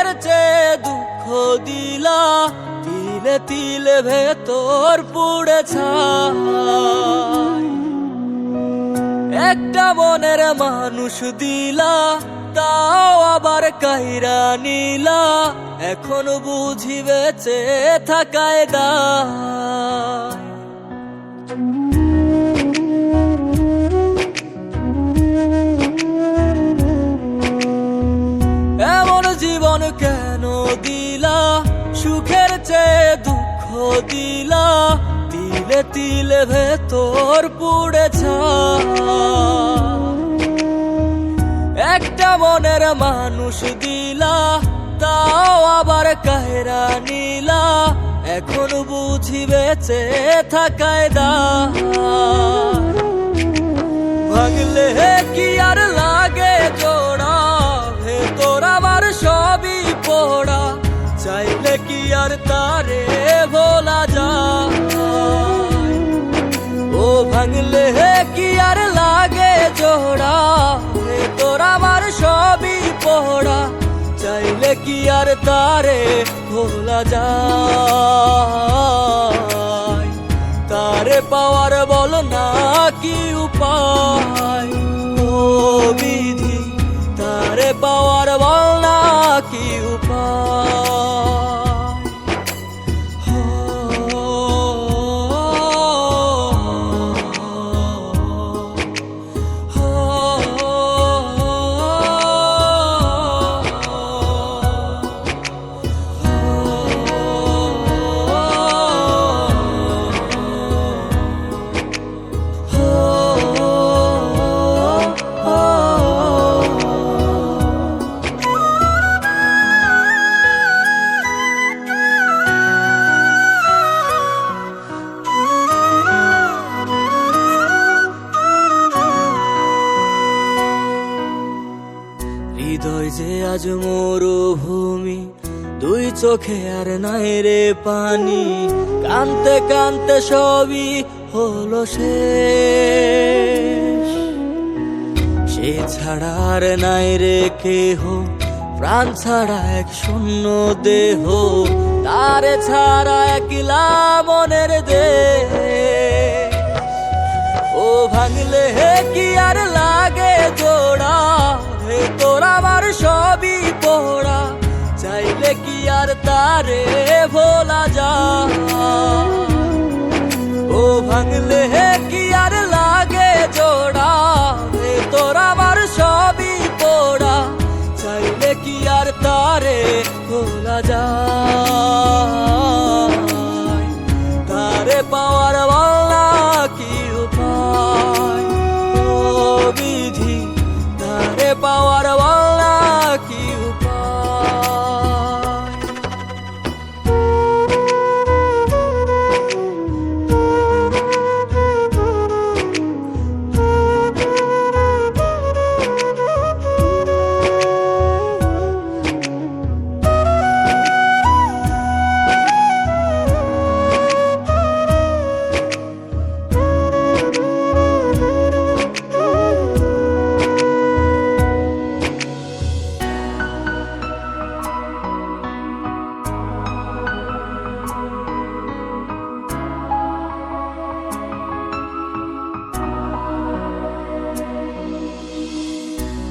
সুখের চেয়ে দুঃখ দিলা, তিলে তিলে ভেতর পুড়ে ছাই। একটা মনের মানুষ দিলা, তাও আবার কাইরা নিলা, এখন বুঝি বেঁচে থাকায় দায়। এমন জীবন কেন দিলা, সুখের চেয়ে দুঃখ দিলা, তিলে তিলে ভেতর পুড়ে ছাই। একটা মনের মানুষ দিলা, তাও আবার কাহেরা নিলা, এখন বুঝি বেঁচে থাকায় দায়। ভাঙলে কি আর লাগে জোড়া, ভেতর আমার সবই পোড়া, চাইলে কি আর তারে ভোলা যায়। ও ভাঙলে কি আর লাগে জোড়া, ভেতর আমার সবই পোড়া, চাইলে কি আর তারে ভোলা যায়। তারে পাওয়ার বল না কি উপায়, ও বিধি তারে পাওয়ার বল না কি উপায়। হৃদয় যে আজ মরুভূমি, দুই চোখে আর নাই রে পানি, কানতে কানতে সবই হলো শেষ। সে ছাড়া আর নাই রে কেহ, প্রাণ ছাড়া এক শূন্য দেহ, তারে ছাড়া একলা মনের দেহ। ও ভাঙলে কি আর লাগে জোড়া, ভেতর আমার সবই পোড়া, চাইলে কি আর তারে ভোলা যায়। ও ভাঙলে কি আর লাগে জোড়া, ভেতর আমার সবই পোড়া, চাইলে কি আর তারে ভোলা যায়। তারে পাওয়ার বলা কি উপায়, ও বিধি তারে পাওয়ার বলা কি উপায়।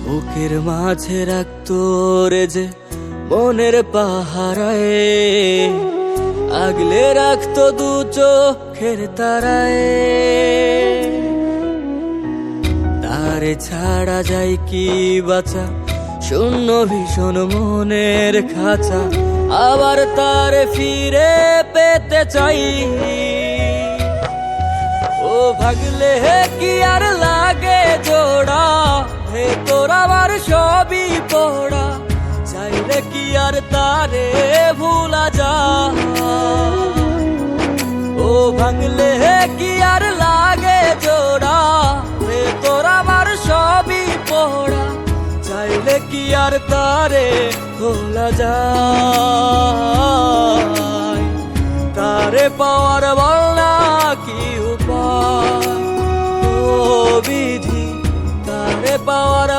বুকের মাঝে রাখতো রে যে মনের পাহারায়, আগলে রাখতো দু চোখের তারায়। তারে ছাড়া যায় কি বাঁচা, শূন্য ভীষণ মনের খাঁচা, আবার তারে ফিরে পেতে চাই। ও ভাগলে কি আর লাগে জোড়া, ভেতর আমার সবই পোড়া, চাইলে কি আর তারে ভোলা যায়। ও ভাঙলে কি আর লাগে জোড়া, ভেতর আমার সবই পোড়া, চাইলে কি আর তারে ভোলা যায়। তারে পাওয়ার বল না কি উপায়, ও বিধি তারে পাওয়ার